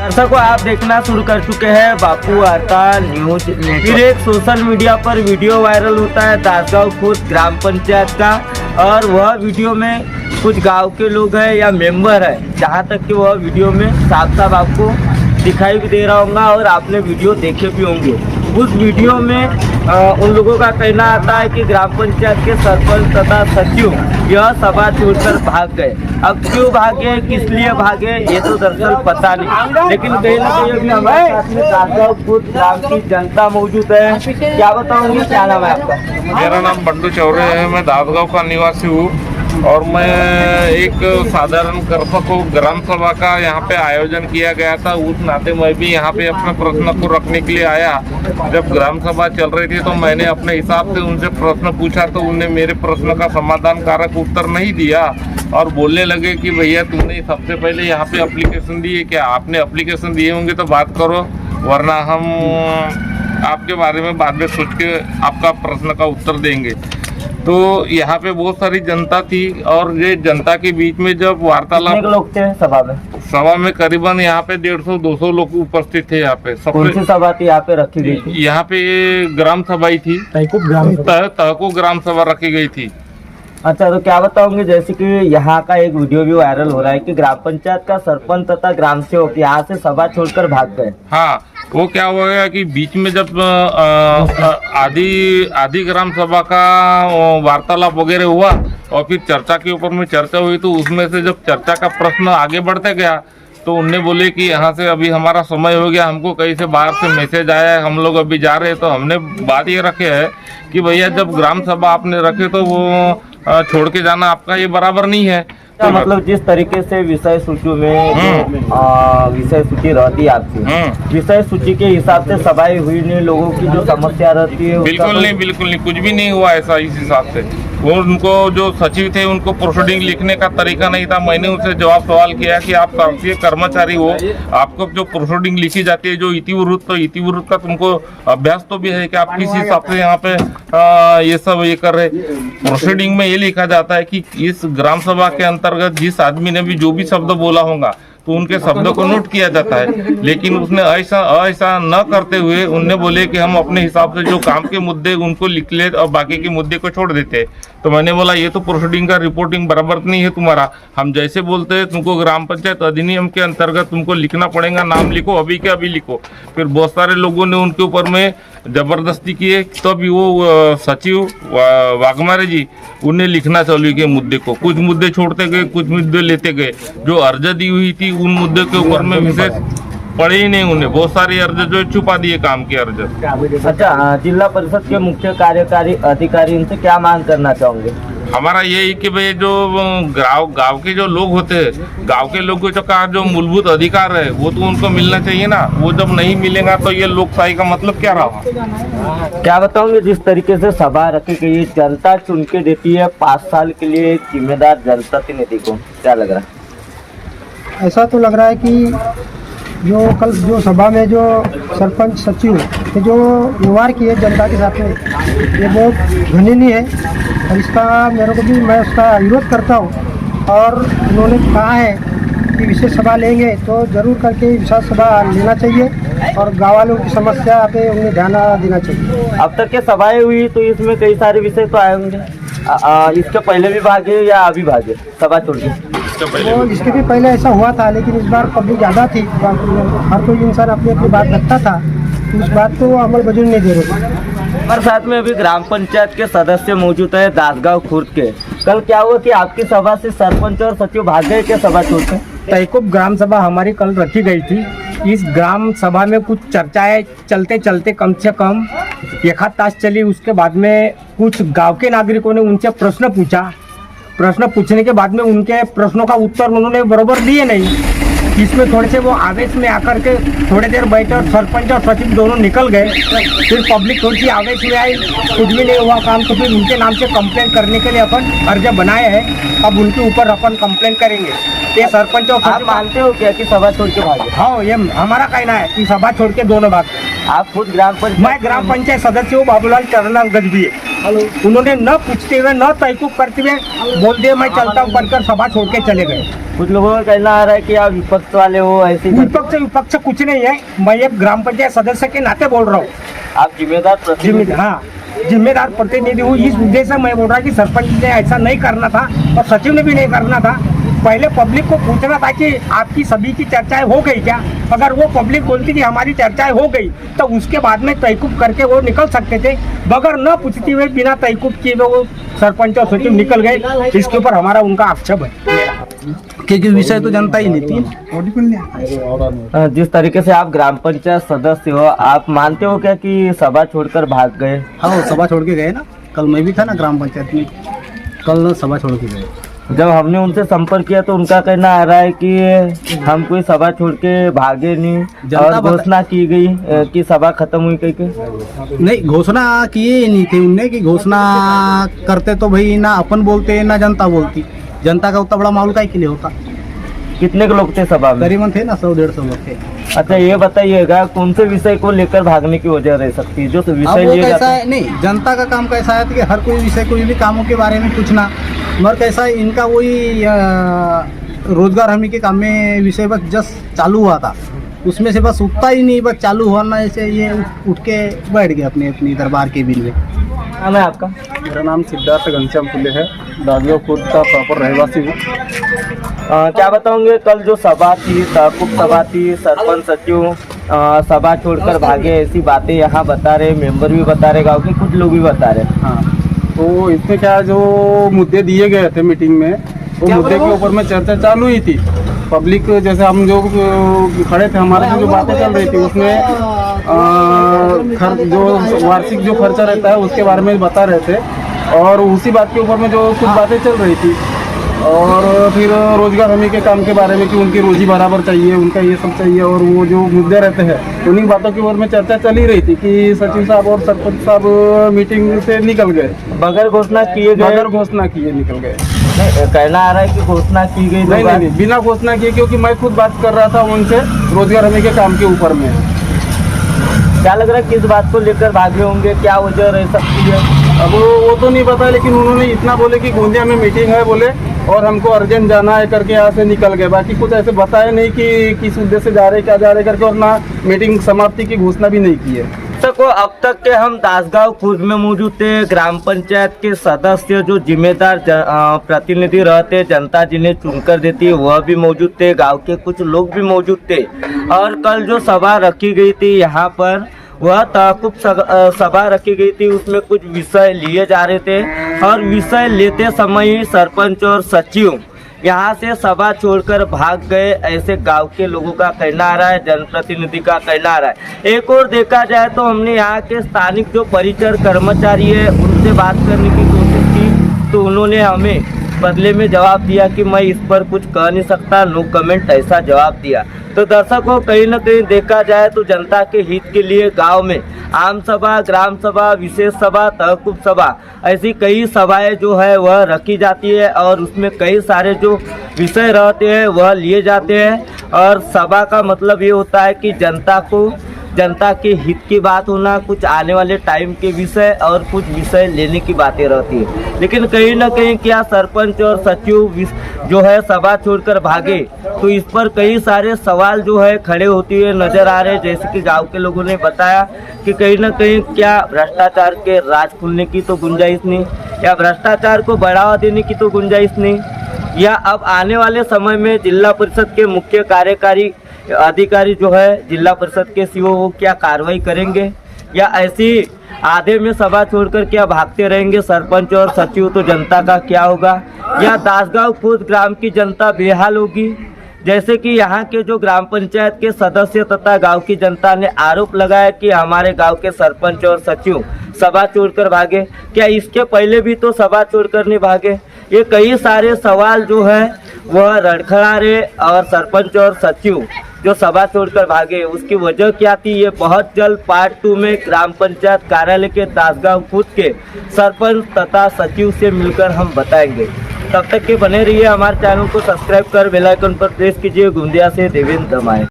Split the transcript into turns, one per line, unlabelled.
दर्शकों, आप देखना शुरू कर चुके हैं बापू वार्ता न्यूज नेटवर्क। फिर एक सोशल मीडिया पर वीडियो वायरल होता है दासगांव खुद ग्राम पंचायत का, और वह वीडियो में कुछ गांव के लोग हैं या मेंबर है, जहां तक कि वह वीडियो में साफ साफ आपको दिखाई भी दे रहा होगा और आपने वीडियो देखे भी होंगे। उस वीडियो में उन लोगों का कहना आता है कि ग्राम पंचायत के सरपंच तथा सचिव यह सभा छोड़कर भाग गए। अब क्यों भागे, किस लिए भागे, ये तो दरअसल पता नहीं, लेकिन कहीं ना कहीं अभी हमारे साथ में दासगांव खुद ग्राम की जनता मौजूद है। क्या बताऊंगी, क्या नाम है आपका?
मेरा नाम बंडू चौरे है। मैं दासगांव का निवासी हूँ और मैं एक साधारण कर्तव्य को ग्राम सभा का यहाँ पे आयोजन किया गया था, उस नाते मैं भी यहाँ पे अपने प्रश्न को रखने के लिए आया। जब ग्राम सभा चल रही थी तो मैंने अपने हिसाब से उनसे प्रश्न पूछा, तो उन्होंने मेरे प्रश्न का समाधान कारक उत्तर नहीं दिया और बोलने लगे कि भैया तुमने सबसे पहले यहाँ पे एप्लीकेशन दी है क्या? आपने एप्लीकेशन दिए होंगे तो बात करो, वरना हम आपके बारे में बाद में सोच के आपका प्रश्न का उत्तर देंगे। तो यहाँ पे बहुत सारी जनता थी और ये जनता के बीच में जब वार्तालाप,
कितने लोग थे सभा में?
करीबन यहाँ पे 150-200 लोग उपस्थित थे। यहाँ पे
कौन सी सभा थी यहाँ पे रखी गई थी?
यहाँ पे ग्राम सभा ही थी, तहको ग्राम सभा रखी गई थी।
अच्छा, तो क्या बताओगे, जैसे कि यहाँ का एक वीडियो भी वायरल हो रहा है कि ग्राम पंचायत का सरपंच तथा ग्राम सेवक यहाँ से सभा छोड़कर भाग गए।
हाँ, वो क्या हुआ कि बीच में जब आधी ग्राम सभा का वार्तालाप वगैरह हुआ और फिर चर्चा के ऊपर में चर्चा हुई, तो उसमें से जब चर्चा का प्रश्न आगे बढ़ते गया तो उनने बोले कि यहाँ से अभी हमारा समय हो गया, हमको कहीं से बाहर से मैसेज आया है, हम लोग अभी जा रहे हैं। तो हमने बात ये रखे है कि भैया जब ग्राम सभा आपने रखे तो वो छोड़ के जाना आपका ये बराबर नहीं है।
तो मतलब जिस तरीके से विषय सूची में विषय सूची रहती है आपकी, विषय सूची के हिसाब से सभाएं हुई नहीं, लोगों की जो समस्या रहती है
बिल्कुल नहीं, कुछ भी नहीं हुआ ऐसा। इस हिसाब से वो उनको जो सचिव थे उनको प्रोसीडिंग लिखने का तरीका नहीं था। मैंने उनसे जवाब सवाल किया कि आप राष्ट्रीय कर्मचारी हो, आपको जो प्रोसीडिंग लिखी जाती है जो इतिवृत्त, तो इतिवृत्त का तुमको अभ्यास तो भी है कि आप किस हिसाब से यहाँ पे ये सब ये कर रहे। प्रोसीडिंग में ये लिखा जाता है कि इस ग्राम सभा के अंतर्गत जिस आदमी ने भी जो भी शब्द बोला होगा तो उनके शब्दों को नोट किया जाता है। लेकिन उसने ऐसा न करते हुए उनने बोले कि हम अपने हिसाब से जो काम के मुद्दे उनको लिख ले और बाकी के मुद्दे को छोड़ देते। तो मैंने बोला ये तो प्रोसीडिंग का रिपोर्टिंग बराबर नहीं है तुम्हारा। हम जैसे बोलते हैं तुमको ग्राम पंचायत अधिनियम के अंतर्गत तुमको लिखना पड़ेगा, नाम लिखो, अभी के अभी लिखो। फिर बहुत सारे लोगों ने उनके ऊपर में जबरदस्ती किए, तभी वो सचिव वाघमारे जी उन्हें लिखना चालू किया मुद्दे को। कुछ मुद्दे छोड़ते गए, कुछ मुद्दे लेते गए। जो अर्ज दी हुई थी उन मुद्दे के ऊपर में विशेष पड़े ही नहीं। उन्हें बहुत सारी अर्ज जो छुपा दिए काम के अर्ज।
अच्छा, जिला परिषद के मुख्य कार्यकारी अधिकारी इनसे क्या मांग करना चाहोगे?
हमारा यही कि भाई जो गांव के जो लोग होते हैं, गांव के लोगों का जो मूलभूत अधिकार है वो तो उनको मिलना चाहिए ना। वो जब नहीं मिलेगा तो ये लोकशाही का मतलब क्या रहा?
क्या बताओगे, जिस तरीके से सभा रखी गई, जनता चुन के देती है 5 साल के लिए जिम्मेदार जनप्रतिनिधि को, क्या लग रहा है?
ऐसा तो लग रहा है कि जो सभा में जो सरपंच सचिव ने जो व्यवहार किए जनता के साथ में, ये बहुत घृणनीय है और इसका मेरे को भी मैं उसका विरोध करता हूँ। और उन्होंने कहा है कि विशेष सभा लेंगे तो ज़रूर करके विशेष सभा लेना चाहिए और गाँव वालों की समस्या पे उन्हें ध्यान देना चाहिए।
अब तक के सभाएं हुई तो इसमें कई सारे विषय तो आए होंगे। इसके पहले भी भागे या अभी भागे सभा छोड़ के?
इसके भी पहले ऐसा हुआ था, लेकिन इस बार पब्लिक ज़्यादा थी, हर कोई इंसान अपनी अपनी बात रखता था, तो उस बात को अमल बजून नहीं दे रहे थे।
और साथ में अभी ग्राम पंचायत के सदस्य मौजूद है दासगांव खुर्द के। कल क्या हुआ कि आपकी सभा से सरपंच और सचिव भाग गए क्या सभा छोड़ के?
तैकुब ग्राम सभा हमारी कल रखी गई थी। इस ग्राम सभा में कुछ चर्चाएं चलते चलते कम से कम 1 तास चली। उसके बाद में कुछ गांव के नागरिकों ने उनसे प्रश्न पूछा। प्रश्न पूछने के बाद में उनके प्रश्नों का उत्तर उन्होंने बराबर दिए नहीं। इसमें थोड़े से वो आवेश में आकर के थोड़ी देर बैठे और सरपंच और सचिव दोनों निकल गए। फिर पब्लिक थोड़ी सी आवेश में आई, कुछ भी नहीं हुआ काम। तो फिर उनके नाम से कंप्लेंट करने के लिए अपन अर्ज बनाए हैं। अब उनके ऊपर अपन कंप्लेंट करेंगे। ये सरपंच और
आप मानते हो क्या कि सभा छोड़ के भागे?
हाँ, ये हमारा कहना है कि सभा छोड़ के दोनों भाग।
आप खुद मैं
ग्राम पंचायत सदस्य हूँ, बाबूलाल चरण गजबी। उन्होंने न पूछते हुए न तहकीक करते हुए बोल दिए मैं चलता हूँ, बनकर सभा छोड़ के चले गए।
कुछ लोगों का कहना आ रहा है कि आप विपक्ष वाले हो, ऐसे ही
विपक्ष कुछ नहीं है। मैं एक ग्राम पंचायत सदस्य के नाते बोल रहा हूँ।
आप जिम्मेदार प्रतिनिधि।
हाँ, जिम्मेदार प्रतिनिधि हूँ। इस उद्देश्य से मैं बोल रहा कि सरपंच ने ऐसा नहीं करना था और सचिव ने भी नहीं करना था। पहले पब्लिक को पूछना था कि आपकी सभी की चर्चाएं हो गई क्या। अगर वो पब्लिक बोलती कि हमारी चर्चाएं हो गई तो उसके बाद में तहकूब करके वो निकल सकते थे। बगैर न पूछते हुए बिना तहकूब किए वो सरपंच और सचिव निकल गए। इसके ऊपर हमारा उनका आक्षेप है
क्योंकि विषय तो जनता ही लेती है।
जिस तरीके से आप ग्राम पंचायत सदस्य हो, आप मानते हो क्या कि सभा छोड़कर भाग गए?
हाँ, सभा छोड़ के गए ना। कल मैं भी था ना ग्राम पंचायत में, कल सभा छोड़ के गए।
जब हमने उनसे संपर्क किया तो उनका कहना आ रहा है कि हम कोई सभा छोड़ के भागे नहीं और घोषणा की गई कि सभा खत्म हुई कहीं के।
नहीं, घोषणा किए नहीं थे उनने कि घोषणा करते तो भाई ना अपन बोलते ना जनता बोलती। जनता का उतना बड़ा माहौल का के लिए होता।
कितने के लोग थे सभा में?
करीबन थे ना 100-150 लोग थे।
अच्छा, ये बताइएगा कौन से विषय को लेकर भागने की वजह रह सकती है? जो
अब
विषय
वो
लिए
कैसा
जाते
है, नहीं, जनता का काम कैसा है कि हर कोई विषय कोई भी कामों के बारे में पूछना, मगर कैसा है इनका वही रोजगार हमी के काम में विषय बस जस्ट चालू हुआ था, उसमें से बस उठता ही नहीं, बस चालू हुआ ना, ऐसे ये उठ के बैठ गए अपनी दरबार के बिल में।
नाम है आपका?
मेरा नाम सिद्धार्थ घनश्याम फुले है, दादगांव खुद का प्रॉपर रहवासी हूँ।
क्या बताओगे, कल जो सभा थी, तहकुब सभा थी, सरपंच सचिव सभा छोड़कर भागे, ऐसी बातें यहाँ बता रहे, मेंबर भी बता रहे, गांव के कुछ लोग भी बता रहे।
हाँ, तो इसमें क्या जो मुद्दे दिए गए थे मीटिंग में, वो मुद्दे के ऊपर में चर्चा चालू ही थी। पब्लिक जैसे हम जो खड़े थे, हमारे जो बातें चल रही थी उसमें जो वार्षिक जो खर्चा रहता है उसके बारे में बता रहे थे, और उसी बात के ऊपर में जो कुछ बातें चल रही थी, और फिर रोजगार हमी के काम के बारे में कि उनकी रोजी बराबर चाहिए, उनका ये सब चाहिए, और वो जो मुद्दे रहते हैं उन्हीं बातों के ऊपर में चर्चा चल ही रही थी कि सचिव साहब और सरपंच साहब मीटिंग से निकल गए
बगैर घोषणा किए गए।
बगैर घोषणा किए निकल गए।
कहना आ रहा है कि घोषणा की गई।
नहीं, बिना घोषणा किए, क्योंकि मैं खुद बात कर रहा था उनसे रोजगार हमी के काम के ऊपर में।
क्या लग रहा है किस बात को लेकर भागे होंगे, क्या वजह रह सकती है?
अब वो तो नहीं पता, लेकिन उन्होंने इतना बोले कि गोंदिया में मीटिंग है बोले, और हमको अर्जेंट जाना है करके यहाँ से निकल गए। बाकी कुछ ऐसे बताया नहीं कि किस उद्देश्य से जा रहे, क्या जा रहे करके, और ना मीटिंग समाप्ति की घोषणा भी नहीं की है।
को अब तक के हम दासगांव खुद में मौजूद थे, ग्राम पंचायत के सदस्य जो जिम्मेदार प्रतिनिधि रहते, जनता जिन्हें चुनकर देती है वह भी मौजूद थे, गांव के कुछ लोग भी मौजूद थे। और कल जो सभा रखी गई थी यहाँ पर, वह तहकुब सभा रखी गई थी, उसमें कुछ विषय लिए जा रहे थे, और विषय लेते समय ही सरपंच और सचिव यहाँ से सभा छोड़कर भाग गए, ऐसे गांव के लोगों का कहना आ रहा है, जनप्रतिनिधि का कहना आ रहा है। एक और देखा जाए तो हमने यहाँ के स्थानिक जो परिचर कर्मचारी है उनसे बात करने की कोशिश की, तो उन्होंने हमें बदले में जवाब दिया कि मैं इस पर कुछ कह नहीं सकता, नो कमेंट, ऐसा जवाब दिया। तो दर्शकों, कहीं न कहीं देखा जाए तो जनता के हित के लिए गांव में आम सभा, ग्राम सभा, विशेष सभा, तहकुब सभा, ऐसी कई सभाएं जो है वह रखी जाती है, और उसमें कई सारे जो विषय रहते हैं वह लिए जाते हैं। और सभा का मतलब ये होता है कि जनता के हित की बात होना, कुछ आने वाले टाइम के विषय और कुछ विषय लेने की बातें रहती है। लेकिन कहीं ना कहीं क्या सरपंच और सचिव जो है सभा छोड़कर भागे, तो इस पर कई सारे सवाल जो है खड़े होते हुए नजर आ रहे हैं। जैसे कि गांव के लोगों ने बताया कि कहीं ना कहीं क्या भ्रष्टाचार के राज खुलने की तो गुंजाइश नहीं, या भ्रष्टाचार को बढ़ावा देने की तो गुंजाइश नहीं, या अब आने वाले समय में जिला परिषद के मुख्य कार्यकारी अधिकारी जो है जिला परिषद के सीईओ वो क्या कार्रवाई करेंगे, या ऐसी आधे में सभा छोड़कर क्या भागते रहेंगे सरपंच और सचिव, तो जनता का क्या होगा? या दासगांव खुद ग्राम की जनता बेहाल होगी? जैसे कि यहाँ के जो ग्राम पंचायत के सदस्य तथा गांव की जनता ने आरोप लगाया कि हमारे गांव के सरपंच और सचिव सभा छोड़कर भागे, क्या इसके पहले भी तो सभा छोड़कर नहीं भागे? ये कई सारे सवाल जो है वह रड़खड़ा रहे, और सरपंच और सचिव जो सभा छोड़कर भागे उसकी वजह क्या थी, ये बहुत जल्द पार्ट 2 में ग्राम पंचायत कार्यालय के दासगांव खुद के सरपंच तथा सचिव से मिलकर हम बताएंगे। तब तक के बने रहिए, हमारे चैनल को सब्सक्राइब कर बेल आइकन पर प्रेस कीजिए। गोंदिया से देवेंद्र दमाए।